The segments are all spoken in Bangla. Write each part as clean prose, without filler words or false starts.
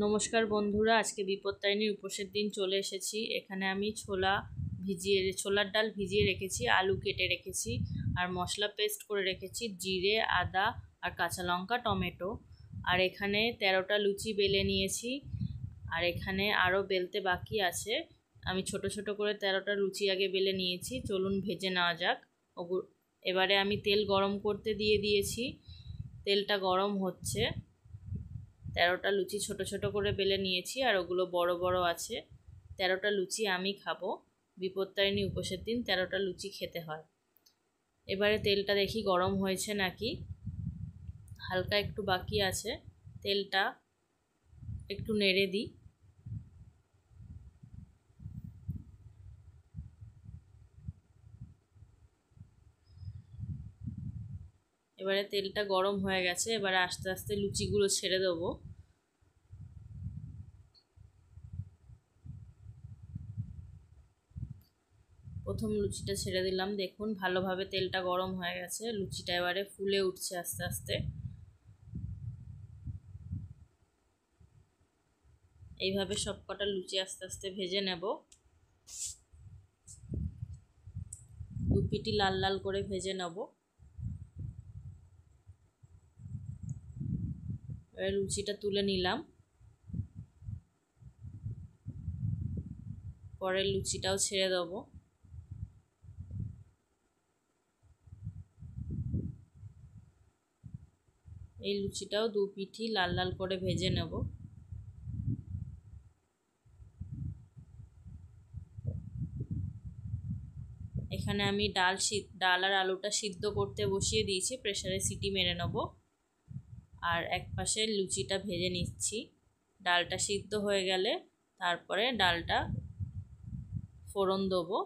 নমস্কার বন্ধুরা, আজকে বিপত্তারিণীর উপোসের দিন চলে এসেছি। এখানে আমি ছোলার ডাল ভিজিয়ে রেখেছি, আলু কেটে রেখেছি আর মশলা পেস্ট করে রেখেছি, জিরে, আদা আর কাঁচা লঙ্কা, টমেটো। আর এখানে 13টা লুচি বেলে নিয়েছি, আর এখানে আরও বেলতে বাকি আছে। আমি ছোট ছোট করে 13টা লুচি আগে বেলে নিয়েছি। চলুন ভেজে নেওয়া যাক। এবারে আমি তেল গরম করতে দিয়ে দিয়েছি, তেলটা গরম হচ্ছে। 13টা লুচি ছোট ছোট করে বেলে নিয়েছি, আর ওগুলো বড় বড় আছে। 13টা লুচি আমি খাবো। বিপত্তারিণী উপোসের দিন 13টা লুচি খেতে হয়। এবারে তেলটা দেখি গরম হয়েছে নাকি, হালকা একটু বাকি আছে। তেলটা একটু নেড়ে দিই। এবারে তেলটা গরম হয়ে গেছে, এবারে আস্তে আস্তে লুচিগুলো ছেড়ে দেবো। প্রথম লুচিটা ছেড়ে দিলাম, দেখুন ভালোভাবে তেলটা গরম হয়ে গেছে। লুচিটা এবারে ফুলে উঠছে আস্তে আস্তে। এইভাবে সব কটা লুচি আস্তে আস্তে ভেজে নেব। দু পিটি লাল লাল করে ভেজে নেব। এবার লুচিটা তুলে নিলাম। পরের লুচিটাও ছেড়ে দেবো। এই লুচিটাও দু পিঠি লাল লাল করে ভেজে নেব। এখানে আমি ডাল আর আলুটা সিদ্ধ করতে বসিয়ে দিয়েছি, প্রেসারে সিটি মেরে নেব। আর এক পাশে লুচিটা ভেজে নিচ্ছি। ডালটা সিদ্ধ হয়ে গেলে তারপরে ডালটা ফোড়ন দেবো।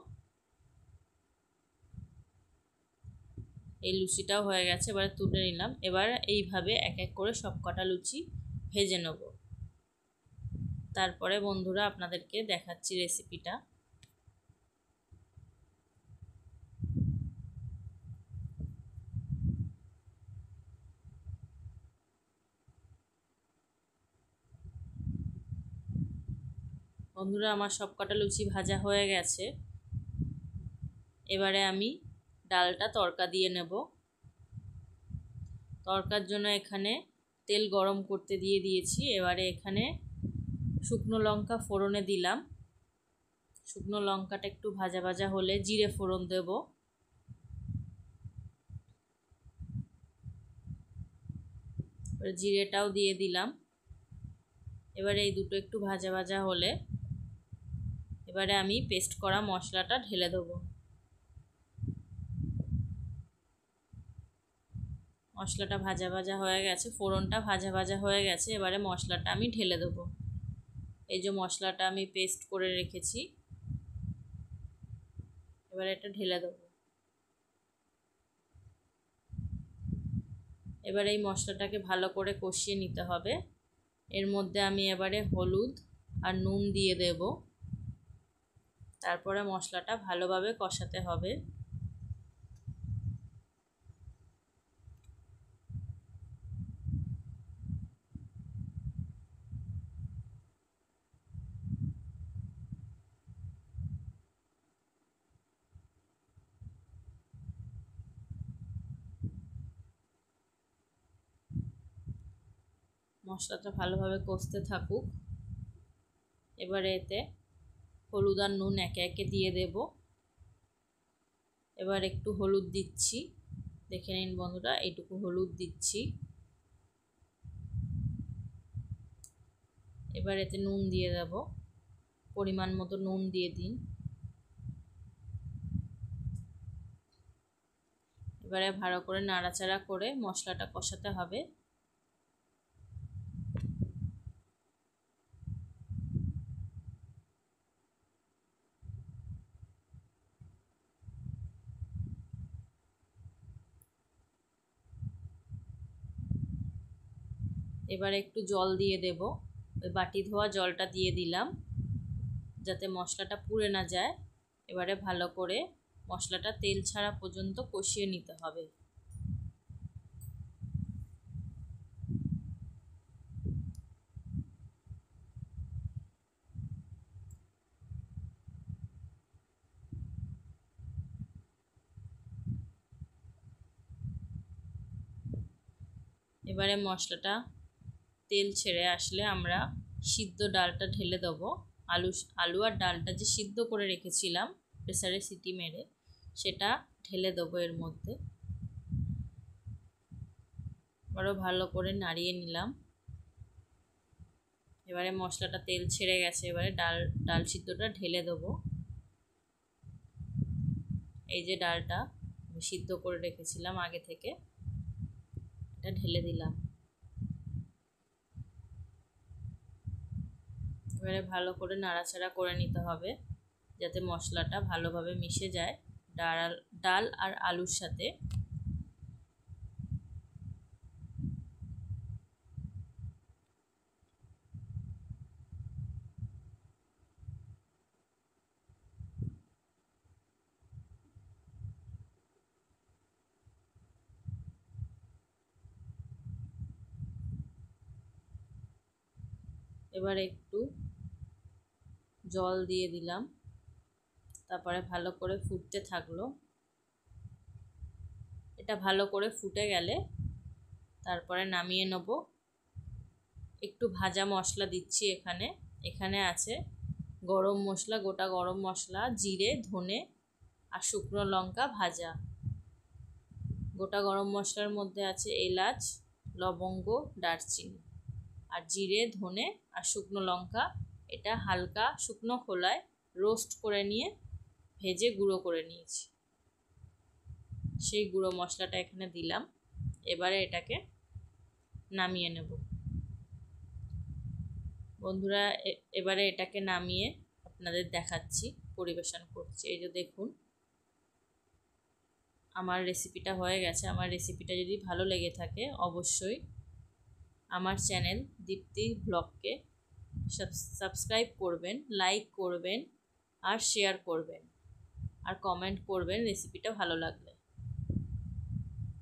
এই লুচিটাও হয়ে গেছে, এবারে তুলে নিলাম। এবার এইভাবে এক এক করে সব কটা লুচি ভেজে নেব। তারপরে বন্ধুরা আপনাদেরকে দেখাচ্ছি রেসিপিটা। বন্ধুরা আমার সব কটা লুচি ভাজা হয়ে গেছে। এবারে আমি ডালটা তড়কা দিয়ে নেব। তড়কার জন্য এখানে তেল গরম করতে দিয়ে দিয়েছি। এবারে এখানে শুকনো লঙ্কা ফোড়নে দিলাম। শুকনো লঙ্কাটা একটু ভাজা ভাজা হলে জিরে ফোড়ন দেব। এবারে জিরেটাও দিয়ে দিলাম। এবারে এই দুটো একটু ভাজা ভাজা হলে এবারে আমি পেস্ট করা মশলাটা ঢেলে দেবো। মশলাটা ভাজা ভাজা হয়ে গেছে, ফোড়নটা ভাজা ভাজা হয়ে গেছে। এবারে মশলাটা আমি ঢেলে দেবো। এই যে মশলাটা আমি পেস্ট করে রেখেছি, এবারে এটা ঢেলে দেবো। এবারে এই মশলাটাকে ভালো করে কষিয়ে নিতে হবে। এর মধ্যে আমি এবারে হলুদ আর নুন দিয়ে দেব। তারপরে মশলাটা ভালোভাবে কষাতে হবে। মশলাটা ভালোভাবে কষতে থাকুক। এবারে এতে হলুদ আর নুন একে একে দিয়ে দেব। এবার একটু হলুদ দিচ্ছি, দেখে নিন বন্ধুরা, এইটুকু হলুদ দিচ্ছি। এবার এতে নুন দিয়ে দেব, পরিমাণ মতো নুন দিয়ে দিন। এবারে ভালো করে নাড়াচাড়া করে মশলাটা কষাতে হবে। এবারে একটু জল দিয়ে দেব। ওই বাটি ধোয়া জলটা দিয়ে দিলাম, যাতে মশলাটা পুড়ে না যায়। এবারে ভালো করে মশলাটা তেল ছাড়া পর্যন্ত কষিয়ে নিতে হবে। এবারে মশলাটা তেল ছেড়ে আসলে আমরা সিদ্ধ ডালটা ঢেলে দেবো। আলু আর ডালটা যে সিদ্ধ করে রেখেছিলাম প্রেসারে সিটি মেরে, সেটা ঢেলে দেবো এর মধ্যে। আরও ভালো করে নাড়িয়ে নিলাম। এবারে মশলাটা তেল ছেড়ে গেছে, এবারে ডাল সিদ্ধটা ঢেলে দেবো। এই যে ডালটা আমি সিদ্ধ করে রেখেছিলাম আগে থেকে, এটা ঢেলে দিলাম। এবারে ভালো করে নাড়াচাড়া করে নিতে হবে যাতে মশলাটা ভালোভাবে মিশে যায় ডাল আর আলুর সাথে। এবার একটু জল দিয়ে দিলাম, তারপরে ভালো করে ফুটতে থাকলো। এটা ভালো করে ফুটে গেলে তারপরে নামিয়ে নেব। একটু ভাজা মশলা দিচ্ছি এখানে আছে গরম মশলা, গোটা গরম মশলা, জিরে, ধনে আর শুকনো লঙ্কা ভাজা। গোটা গরম মশলার মধ্যে আছে এলাচ, লবঙ্গ, দারচিনি আর জিরে, ধনে আর শুকনো লঙ্কা। এটা হালকা শুকনো খোলায় রোস্ট করে নিয়ে ভেজে গুঁড়ো করে নিয়েছি, সেই গুঁড়ো মশলাটা এখানে দিলাম। এবারে এটাকে নামিয়ে নেব। বন্ধুরা এবারে এটাকে নামিয়ে আপনাদের দেখাচ্ছি, পরিবেশন করছি। এই যে দেখুন আমার রেসিপিটা হয়ে গেছে। আমার রেসিপিটা যদি ভালো লেগে থাকে অবশ্যই আমার চ্যানেল দীপ্তি ব্লগকে সাবস্ক্রাইব করবেন, লাইক করবেন আর শেয়ার করবেন আর কমেন্ট করবেন রেসিপিটা ভালো লাগলে।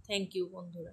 থ্যাংক ইউ বন্ধুরা।